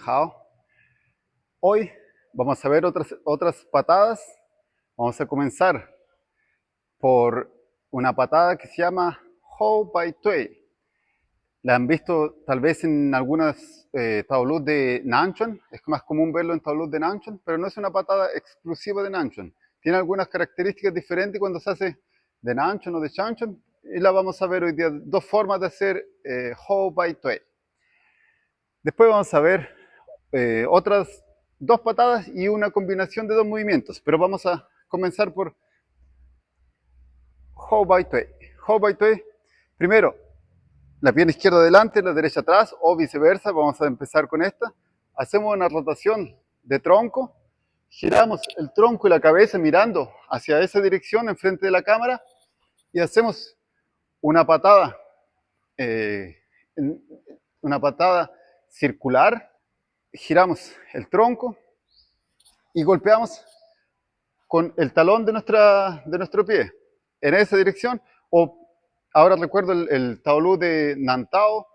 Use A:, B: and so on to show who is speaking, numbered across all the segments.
A: Hao. Hoy vamos a ver otras patadas. Vamos a comenzar por una patada que se llama Hou Bai Tui. La han visto tal vez en algunas tablus de Nanchuan. Es más común verlo en tablus de Nanchuan, pero no es una patada exclusiva de Nanchuan. Tiene algunas características diferentes cuando se hace de Nanchuan o de Chanchuan. Y la vamos a ver hoy día. Dos formas de hacer Hou Bai Tui. Después vamos a ver otras dos patadas y una combinación de dos movimientos. Pero vamos a comenzar por Hou Bai Tui. Hou Bai Tui, primero, la pierna izquierda adelante, la derecha atrás, o viceversa. Vamos a empezar con esta. Hacemos una rotación de tronco. Giramos el tronco y la cabeza mirando hacia esa dirección enfrente de la cámara. Y hacemos una patada. Una patada circular. Giramos el tronco y golpeamos con el talón de nuestro pie en esa dirección. O ahora recuerdo el taolú de Nantao.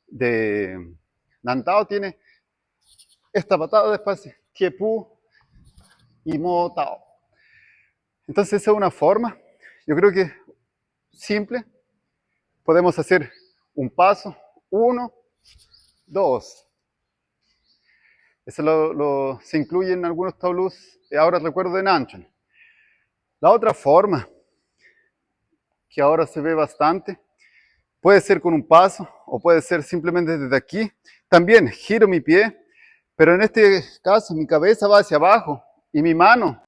A: De Nantao tiene esta patada después, Kiepu y Mo Tao. Entonces esa es una forma, yo creo que simple. Podemos hacer un paso, 1, 2. Eso se incluye en algunos taolús, ahora recuerdo de Nanchuan. La otra forma, que ahora se ve bastante, puede ser con un paso o puede ser simplemente desde aquí. También giro mi pie, pero en este caso mi cabeza va hacia abajo y mi mano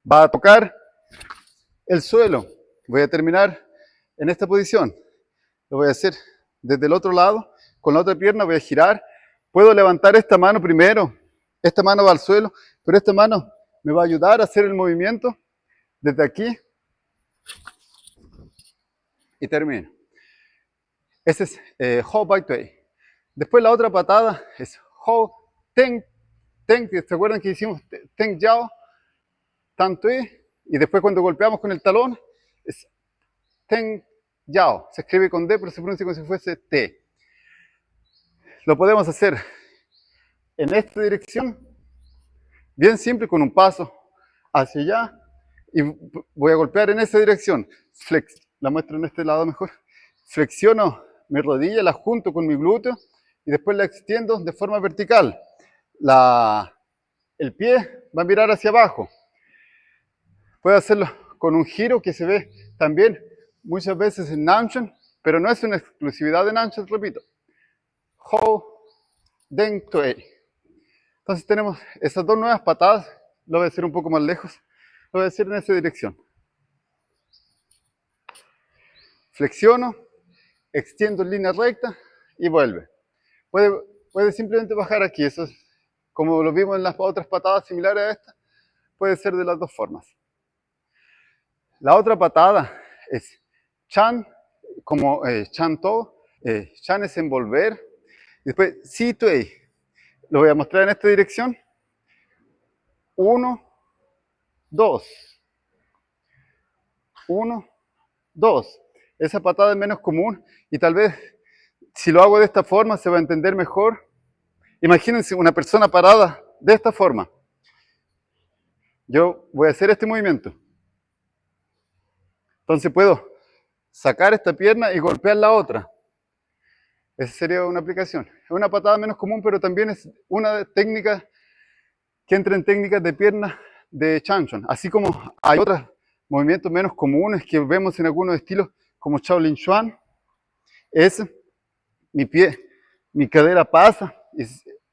A: va a tocar el suelo. Voy a terminar en esta posición. Lo voy a hacer desde el otro lado. Con la otra pierna voy a girar. Puedo levantar esta mano primero. Esta mano va al suelo, pero esta mano me va a ayudar a hacer el movimiento desde aquí. Y termino. Ese es Hou Bai Tui. Después la otra patada es Hou Teng. Teng, ¿se acuerdan que hicimos Teng Yao? Tan Tui. Y después cuando golpeamos con el talón es Teng Yao. Se escribe con D, pero se pronuncia como si fuese T. Lo podemos hacer en esta dirección, bien simple, con un paso hacia allá. Y voy a golpear en esa dirección. La muestro en este lado mejor. Flexiono mi rodilla, la junto con mi glúteo y después la extiendo de forma vertical. El pie va a mirar hacia abajo. Puedo hacerlo con un giro que se ve también muchas veces en Nanchuan, pero no es una exclusividad de Nanchuan, repito. Hou Deng Tui. Entonces tenemos esas dos nuevas patadas. Lo voy a hacer un poco más lejos. Lo voy a hacer en esa dirección. Flexiono, extiendo en línea recta y vuelve. Puede simplemente bajar aquí. Eso es como lo vimos en las otras patadas similares a esta. Puede ser de las dos formas. La otra patada es Chan, como Chan To. Chan es envolver. Y después Si Tui. Lo voy a mostrar en esta dirección. 1, 2. 1, 2. Esa patada es menos común y tal vez si lo hago de esta forma se va a entender mejor. Imagínense una persona parada de esta forma. Yo voy a hacer este movimiento. Entonces puedo sacar esta pierna y golpear la otra. Esa sería una aplicación. Es una patada menos común, pero también es una técnica que entra en técnicas de pierna de Chanchuan. Así como hay otros movimientos menos comunes que vemos en algunos estilos, como Shaolin Chuan, es mi pie, mi cadera pasa, y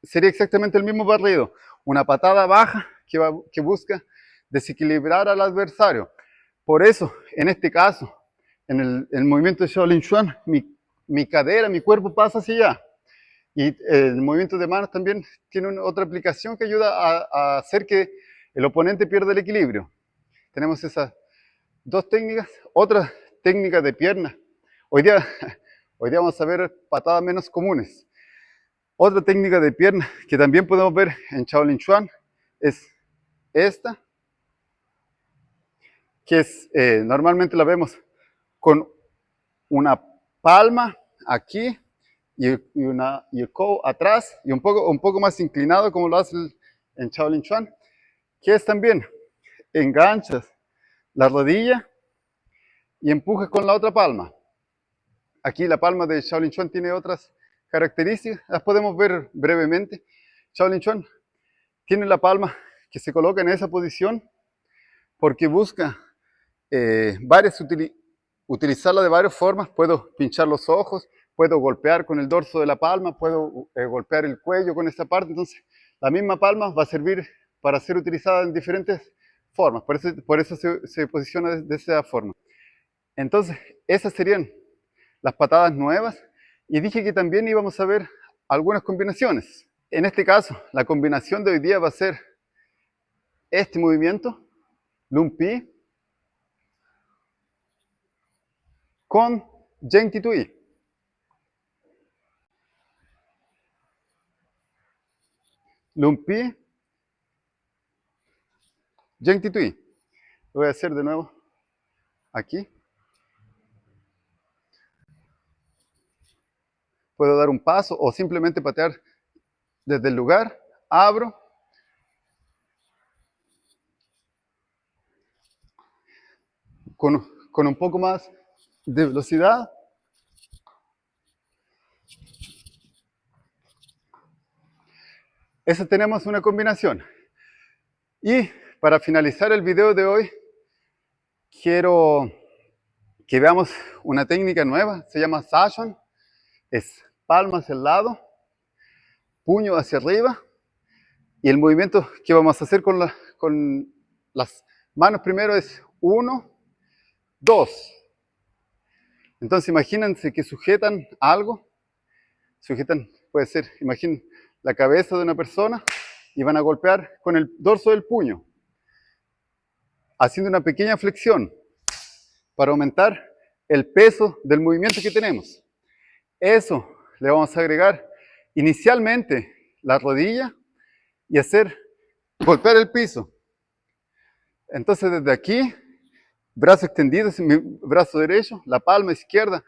A: sería exactamente el mismo barrido. Una patada baja que busca desequilibrar al adversario. Por eso, en este caso, en el movimiento de Shaolin Chuan, mi cadera, mi cuerpo pasa hacia allá. Y el movimiento de manos también tiene otra aplicación que ayuda a hacer que el oponente pierda el equilibrio. Tenemos esas dos técnicas. Otra técnica de pierna. Hoy día vamos a ver patadas menos comunes. Otra técnica de pierna que también podemos ver en Shaolin Chuan es esta, que es, normalmente la vemos con una palma aquí y el codo atrás y un poco más inclinado como lo hace en Shaolin Chuan, que es también enganchas la rodilla y empujas con la otra palma. Aquí la palma de Shaolin Chuan tiene otras características, las podemos ver brevemente. Shaolin Chuan tiene la palma que se coloca en esa posición porque busca utilizarla de varias formas. Puedo pinchar los ojos, puedo golpear con el dorso de la palma, puedo golpear el cuello con esta parte. Entonces, la misma palma va a servir para ser utilizada en diferentes formas. Por eso se posiciona de esa forma. Entonces, esas serían las patadas nuevas. Y dije que también íbamos a ver algunas combinaciones. En este caso, la combinación de hoy día va a ser este movimiento, Lung Pi, con Yen Ti Tui. Lung Pi, Yen Ti Tui. Lo voy a hacer de nuevo aquí. Puedo dar un paso o simplemente patear desde el lugar. Abro. Con un poco más de velocidad. Esa tenemos una combinación. Y para finalizar el video de hoy, quiero que veamos una técnica nueva. Se llama Sashon. Es palma hacia el lado, puño hacia arriba. Y el movimiento que vamos a hacer con las manos primero es 1, 2. Entonces imagínense que sujetan algo. Puede ser, imaginen la cabeza de una persona y van a golpear con el dorso del puño, haciendo una pequeña flexión para aumentar el peso del movimiento que tenemos. Eso le vamos a agregar inicialmente la rodilla y golpear el piso. Entonces desde aquí, brazo extendido, mi brazo derecho, la palma izquierda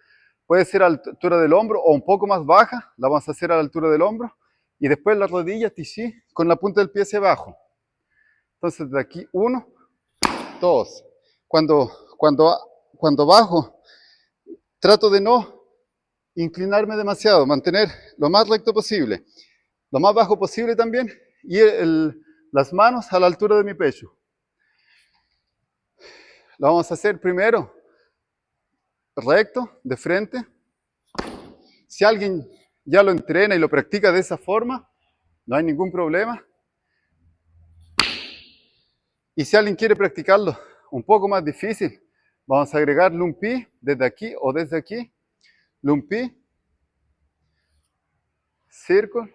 A: puede ser a la altura del hombro o un poco más baja, la vamos a hacer a la altura del hombro. Y después la rodilla, tishi, con la punta del pie hacia abajo. Entonces de aquí 1, 2. Cuando bajo, trato de no inclinarme demasiado, mantener lo más recto posible, lo más bajo posible también, y las manos a la altura de mi pecho. Lo vamos a hacer primero recto, de frente. Si alguien ya lo entrena y lo practica de esa forma, no hay ningún problema. Y si alguien quiere practicarlo un poco más difícil, vamos a agregar Lung Pi desde aquí o desde aquí. Lung Pi, círculo,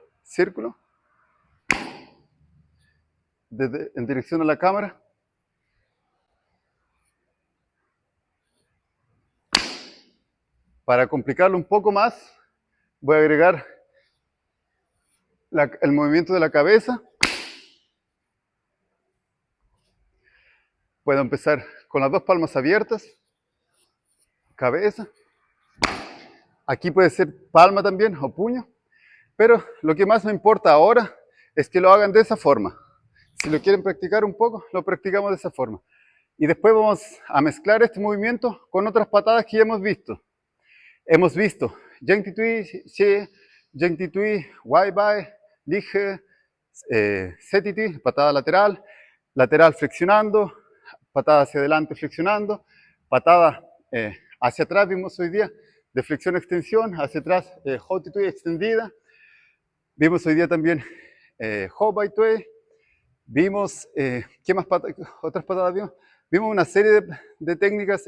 A: en dirección a la cámara. Para complicarlo un poco más, voy a agregar el movimiento de la cabeza. Puedo empezar con las dos palmas abiertas, cabeza. Aquí puede ser palma también o puño, pero lo que más me importa ahora es que lo hagan de esa forma. Si lo quieren practicar un poco, lo practicamos de esa forma. Y después vamos a mezclar este movimiento con otras patadas que ya hemos visto. Hemos visto Yen Ti Tui, Xie, Yen Ti Tui, Wai Bai, Lige, Se Ti Tui, patada lateral, lateral flexionando, patada hacia adelante flexionando, patada hacia atrás vimos hoy día de flexión-extensión, hacia atrás Hou Ti Tui extendida. Vimos hoy día también Hou Bai Tui. Vimos, ¿qué más otras patadas vimos? Vimos una serie de técnicas,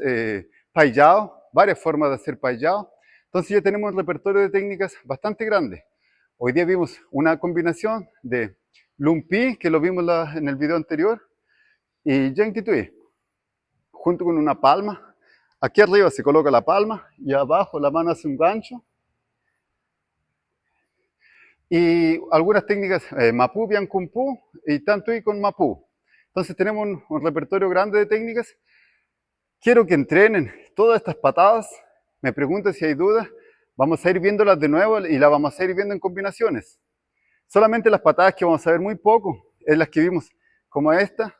A: Pai Yao, varias formas de hacer Pai Yao. Entonces ya tenemos un repertorio de técnicas bastante grande. Hoy día vimos una combinación de Lung Pi, que lo vimos en el video anterior, y Yen Ti Tui, junto con una palma. Aquí arriba se coloca la palma y abajo la mano hace un gancho. Y algunas técnicas, Mapu, Bian Kung Pu y Tan Tui con Mapu. Entonces tenemos un repertorio grande de técnicas. Quiero que entrenen todas estas patadas. Me preguntan si hay dudas. Vamos a ir viéndolas de nuevo y las vamos a ir viendo en combinaciones. Solamente las patadas que vamos a ver muy poco es las que vimos, como esta,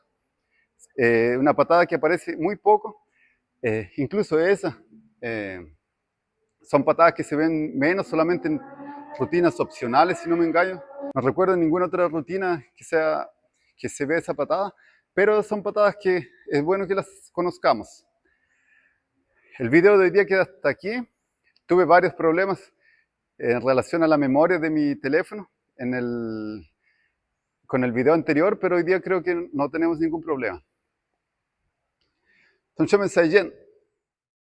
A: una patada que aparece muy poco, incluso esa. Son patadas que se ven menos, solamente en rutinas opcionales, si no me engaño. No recuerdo ninguna otra rutina que se ve esa patada, pero son patadas que es bueno que las conozcamos. El video de hoy día queda hasta aquí. Tuve varios problemas en relación a la memoria de mi teléfono con el video anterior, pero hoy día creo que no tenemos ningún problema. 同学们再见。